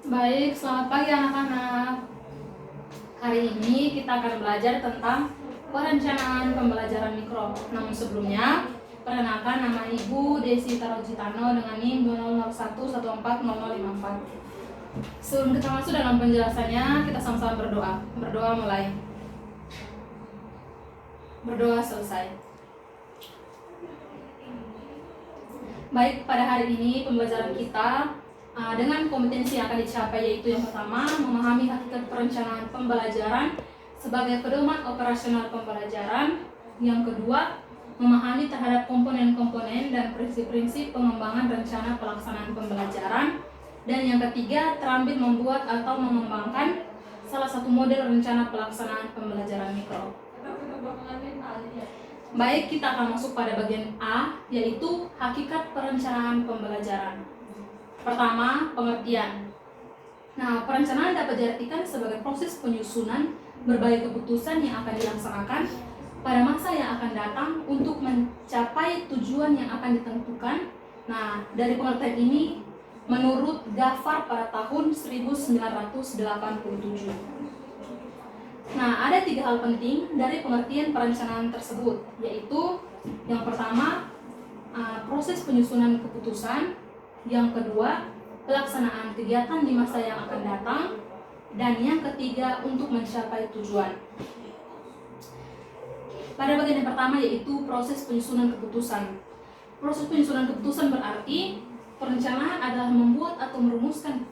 Baik, selamat pagi anak-anak. Hari ini kita akan belajar tentang perencanaan pembelajaran mikro. Namun sebelumnya, perkenalkan nama Ibu Desi Tarojitano dengan NIM 2001140054. Sebelum kita masuk dalam penjelasannya, kita sama-sama berdoa. Berdoa mulai. Berdoa selesai. Baik, pada hari ini pembelajaran kita dengan kompetensi yang akan dicapai, yaitu yang pertama, memahami hakikat perencanaan pembelajaran sebagai pedoman operasional pembelajaran. Yang kedua, memahami terhadap komponen-komponen dan prinsip-prinsip pengembangan rencana pelaksanaan pembelajaran. Dan yang ketiga, terampil membuat atau mengembangkan salah satu model rencana pelaksanaan pembelajaran mikro. Baik, kita akan masuk pada bagian A, yaitu hakikat perencanaan pembelajaran. Pertama, pengertian. Nah, perencanaan dapat diartikan sebagai proses penyusunan berbagai keputusan yang akan dilaksanakan pada masa yang akan datang untuk mencapai tujuan yang akan ditentukan. Nah, dari pengertian ini, menurut Gaffar pada tahun 1987. Nah, ada 3 hal penting dari pengertian perencanaan tersebut, yaitu yang pertama, proses penyusunan keputusan. Yang kedua, pelaksanaan kegiatan di masa yang akan datang. Dan yang ketiga, untuk mencapai tujuan. Pada bagian yang pertama, yaitu proses penyusunan keputusan. Proses penyusunan keputusan berarti perencanaan adalah membuat atau merumuskan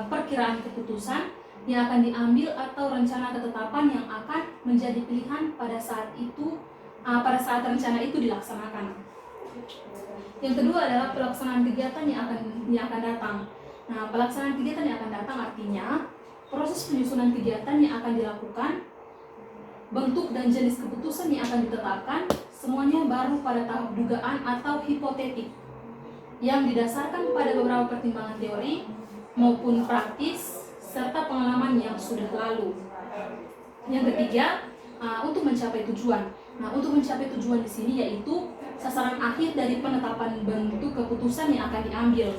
perkiraan keputusan yang akan diambil atau rencana ketetapan yang akan menjadi pilihan pada saat itu, pada saat rencana itu dilaksanakan. Yang kedua adalah pelaksanaan kegiatan yang akan datang. Nah, pelaksanaan kegiatan yang akan datang artinya proses penyusunan kegiatan yang akan dilakukan, bentuk dan jenis keputusan yang akan ditetapkan, semuanya baru pada tahap dugaan atau hipotetik yang didasarkan pada beberapa pertimbangan teori maupun praktis serta pengalaman yang sudah lalu. Yang ketiga, untuk mencapai tujuan. Nah, untuk mencapai tujuan di sini yaitu sasaran akhir dari penetapan bentuk keputusan yang akan diambil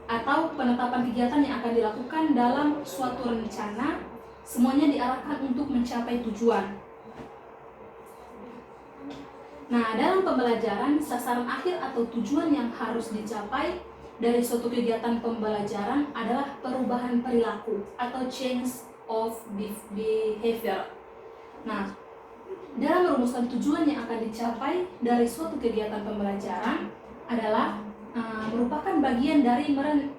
atau penetapan kegiatan yang akan dilakukan dalam suatu rencana, semuanya diarahkan untuk mencapai tujuan. Nah, dalam pembelajaran, sasaran akhir atau tujuan yang harus dicapai dari suatu kegiatan pembelajaran adalah perubahan perilaku atau change of behavior. Nah, dalam merumuskan tujuan yang akan dicapai dari suatu kegiatan pembelajaran adalah merupakan bagian dari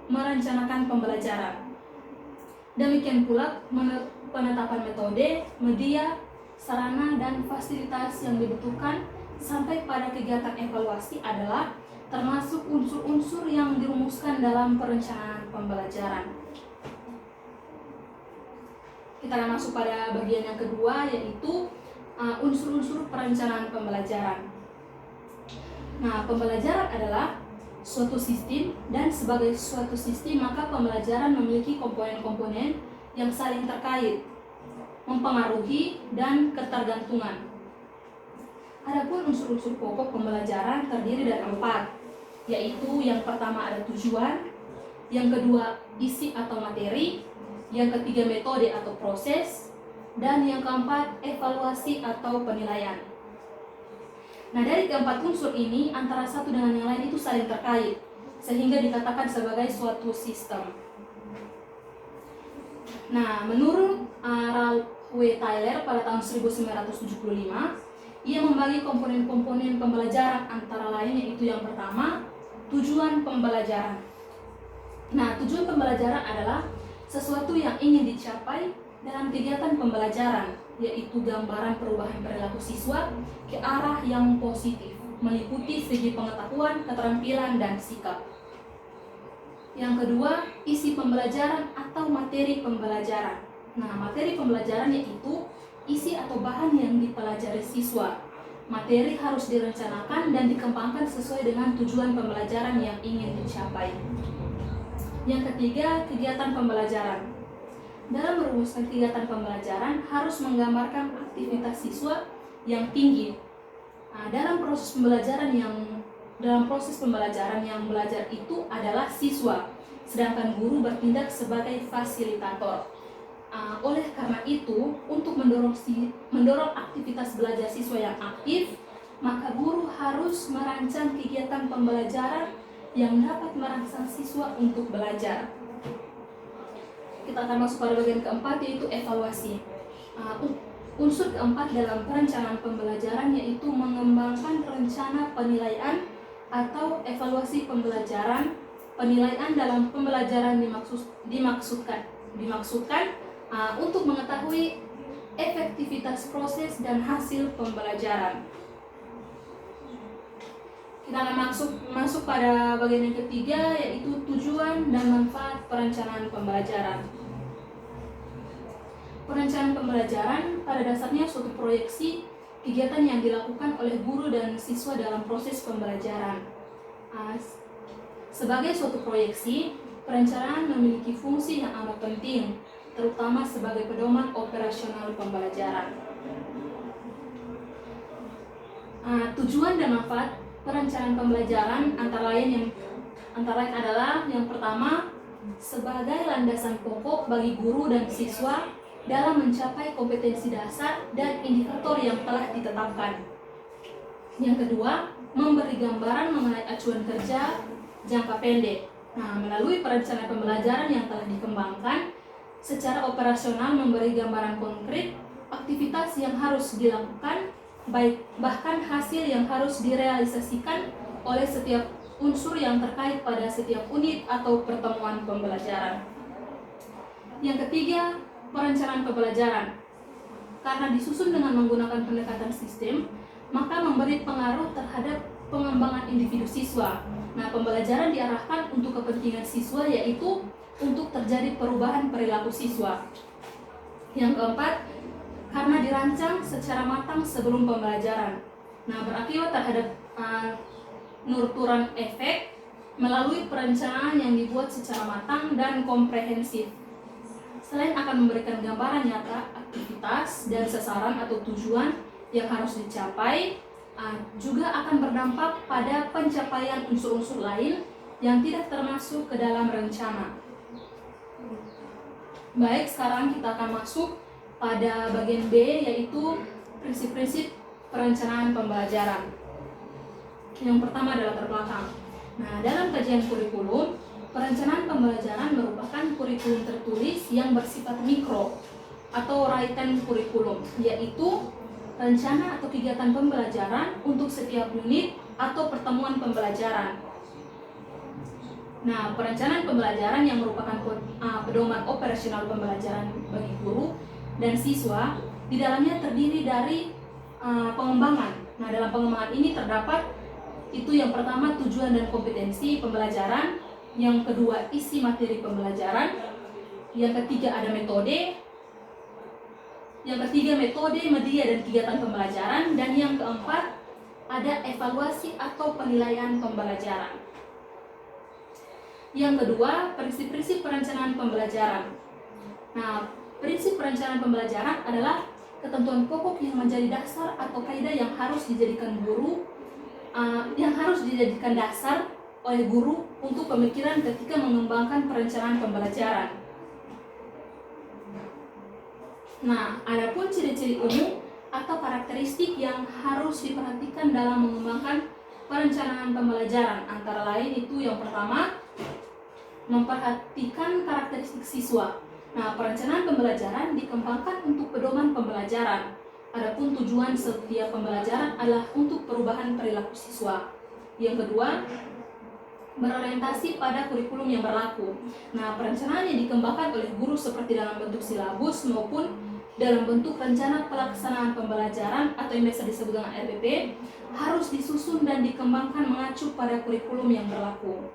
merencanakan pembelajaran. Demikian pula penetapan metode, media, sarana, dan fasilitas yang dibutuhkan sampai pada kegiatan evaluasi adalah termasuk unsur-unsur yang dirumuskan dalam perencanaan pembelajaran. Kita akan masuk pada bagian yang kedua, yaitu unsur-unsur perencanaan pembelajaran. Nah, pembelajaran adalah suatu sistem, dan sebagai suatu sistem maka pembelajaran memiliki komponen-komponen yang saling terkait, mempengaruhi, dan ketergantungan. Adapun unsur-unsur pokok pembelajaran terdiri dari 4, yaitu yang pertama ada tujuan, yang kedua isi atau materi, yang ketiga metode atau proses, dan yang keempat evaluasi atau penilaian. Nah, dari keempat unsur ini antara satu dengan yang lain itu saling terkait sehingga dikatakan sebagai suatu sistem. Nah, menurut Ralph W. Tyler pada tahun 1975, ia membagi komponen-komponen pembelajaran antara lain yaitu yang pertama, tujuan pembelajaran. Nah, tujuan pembelajaran adalah sesuatu yang ingin dicapai dalam kegiatan pembelajaran, yaitu gambaran perubahan perilaku siswa ke arah yang positif, meliputi segi pengetahuan, keterampilan, dan sikap. Yang kedua, isi pembelajaran atau materi pembelajaran. Nah, materi pembelajaran yaitu isi atau bahan yang dipelajari siswa. Materi harus direncanakan dan dikembangkan sesuai dengan tujuan pembelajaran yang ingin dicapai. Yang ketiga, kegiatan pembelajaran. Dalam merumuskan kegiatan pembelajaran harus menggambarkan aktivitas siswa yang tinggi. Nah, dalam proses pembelajaran yang belajar itu adalah siswa. sedangkan guru bertindak sebagai fasilitator. Oleh karena itu, untuk mendorong aktivitas belajar siswa yang aktif, maka guru harus merancang kegiatan pembelajaran yang dapat merangsang siswa untuk belajar. Kita akan masuk pada bagian keempat, yaitu evaluasi. Unsur keempat dalam perencanaan pembelajaran yaitu mengembangkan rencana penilaian atau evaluasi pembelajaran. Penilaian dalam pembelajaran dimaksudkan untuk mengetahui efektivitas proses dan hasil pembelajaran. Kita akan masuk pada bagian yang ketiga, yaitu tujuan dan manfaat perencanaan pembelajaran. Perencanaan pembelajaran pada dasarnya suatu proyeksi kegiatan yang dilakukan oleh guru dan siswa dalam proses pembelajaran. Sebagai suatu proyeksi, perencanaan memiliki fungsi yang amat penting, terutama sebagai pedoman operasional pembelajaran. Tujuan dan manfaat perencanaan pembelajaran antara lain adalah yang pertama, sebagai landasan pokok bagi guru dan siswa dalam mencapai kompetensi dasar dan indikator yang telah ditetapkan. Yang kedua, memberi gambaran mengenai acuan kerja jangka pendek. Melalui perencanaan pembelajaran yang telah dikembangkan, secara operasional memberi gambaran konkret aktivitas yang harus dilakukan, bahkan hasil yang harus direalisasikan oleh setiap unsur yang terkait pada setiap unit atau pertemuan pembelajaran. Yang ketiga, perencanaan pembelajaran. Karena disusun dengan menggunakan pendekatan sistem, maka memberi pengaruh terhadap pengembangan individu siswa. Pembelajaran diarahkan untuk kepentingan siswa, yaitu untuk terjadi perubahan perilaku siswa. Yang keempat, karena dirancang secara matang sebelum pembelajaran. Berakibat terhadap nuturan efek melalui perencanaan yang dibuat secara matang dan komprehensif. Selain akan memberikan gambaran nyata aktivitas dan sasaran atau tujuan yang harus dicapai, juga akan berdampak pada pencapaian unsur-unsur lain yang tidak termasuk ke dalam rencana. Baik, sekarang kita akan masuk pada bagian B, yaitu prinsip-prinsip perencanaan pembelajaran. Yang pertama adalah terbelakang. Dalam kajian kurikulum, perencanaan pembelajaran merupakan kurikulum tertulis yang bersifat mikro atau written kurikulum, yaitu rencana atau kegiatan pembelajaran untuk setiap unit atau pertemuan pembelajaran. Perencanaan pembelajaran yang merupakan pedoman operasional pembelajaran bagi guru dan siswa, di dalamnya terdiri dari pengembangan. Dalam pengembangan ini terdapat itu yang pertama, tujuan dan kompetensi pembelajaran, yang kedua, isi materi pembelajaran, yang ketiga ada metode, media dan kegiatan pembelajaran, dan yang keempat ada evaluasi atau penilaian pembelajaran. Yang kedua, prinsip-prinsip perencanaan pembelajaran. Prinsip perencanaan pembelajaran adalah ketentuan pokok yang menjadi dasar atau kaidah yang harus dijadikan dasar oleh guru untuk pemikiran ketika mengembangkan perencanaan pembelajaran. Adapun ciri-ciri umum atau karakteristik yang harus diperhatikan dalam mengembangkan perencanaan pembelajaran, antara lain itu yang pertama, memperhatikan karakteristik siswa. Perencanaan pembelajaran dikembangkan untuk pedoman pembelajaran. Adapun tujuan setiap pembelajaran adalah untuk perubahan perilaku siswa. Yang kedua, berorientasi pada kurikulum yang berlaku. Perencanaan yang dikembangkan oleh guru seperti dalam bentuk silabus maupun dalam bentuk rencana pelaksanaan pembelajaran atau yang biasa disebut dengan RPP harus disusun dan dikembangkan mengacu pada kurikulum yang berlaku.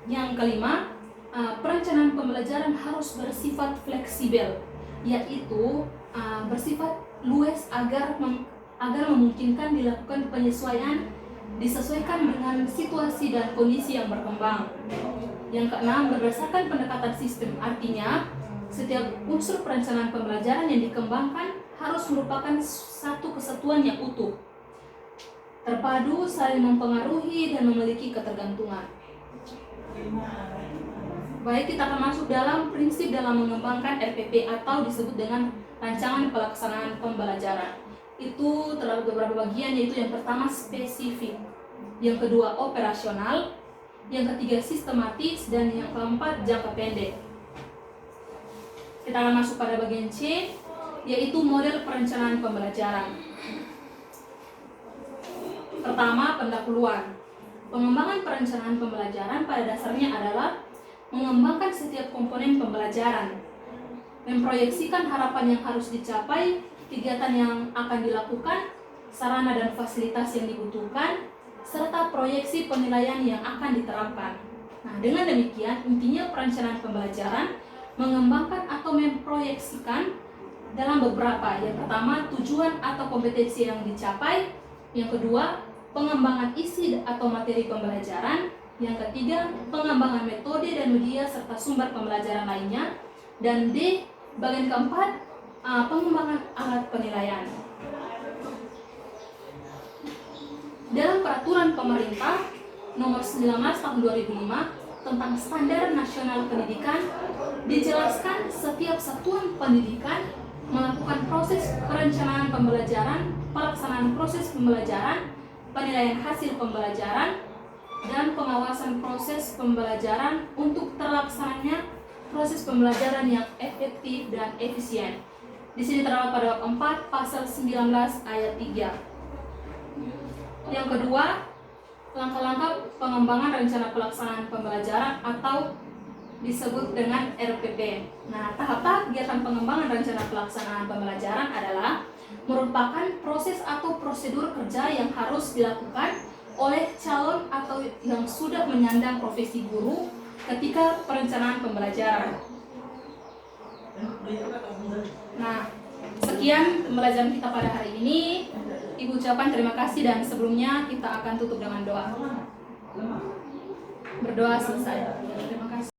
Yang kelima, perencanaan pembelajaran harus bersifat fleksibel, yaitu bersifat luas agar memungkinkan dilakukan penyesuaian disesuaikan dengan situasi dan kondisi yang berkembang. Yang keenam, berdasarkan pendekatan sistem, artinya setiap unsur perencanaan pembelajaran yang dikembangkan harus merupakan satu kesatuan yang utuh. terpadu, saling mempengaruhi, dan memiliki ketergantungan. Baik, kita akan masuk dalam prinsip dalam mengembangkan RPP atau disebut dengan rancangan pelaksanaan pembelajaran. Itu terdapat beberapa bagian, yaitu yang pertama spesifik, yang kedua operasional, yang ketiga sistematis, dan yang keempat jangka pendek. Kita akan masuk pada bagian C, yaitu model perencanaan pembelajaran. Pertama, pendahuluan. Pengembangan perencanaan pembelajaran pada dasarnya adalah mengembangkan setiap komponen pembelajaran, memproyeksikan harapan yang harus dicapai, kegiatan yang akan dilakukan, sarana dan fasilitas yang dibutuhkan, serta proyeksi penilaian yang akan diterapkan. Nah, dengan demikian, intinya perencanaan pembelajaran mengembangkan atau memproyeksikan dalam beberapa. Yang pertama, tujuan atau kompetensi yang dicapai. Yang kedua, pengembangan isi atau materi pembelajaran. Yang ketiga, pengembangan metode dan media serta sumber pembelajaran lainnya. Dan D, bagian keempat, pengembangan alat penilaian. Dalam peraturan pemerintah nomor 19 tahun 2005 tentang standar nasional pendidikan, dijelaskan setiap satuan pendidikan melakukan proses perencanaan pembelajaran, pelaksanaan proses pembelajaran, penilaian hasil pembelajaran, dan pengawasan proses pembelajaran untuk terlaksananya proses pembelajaran yang efektif dan efisien. Di sini terdapat pada bab 4 pasal 19 ayat 3. Yang kedua, langkah-langkah pengembangan rencana pelaksanaan pembelajaran atau disebut dengan RPP. Nah, tahap-tahap kegiatan pengembangan rencana pelaksanaan pembelajaran adalah merupakan proses atau prosedur kerja yang harus dilakukan oleh calon atau yang sudah menyandang profesi guru ketika perencanaan pembelajaran. Nah, sekian pembelajaran kita pada hari ini. Ibu ucapkan terima kasih, dan sebelumnya kita akan tutup dengan doa. Berdoa selesai. Terima kasih.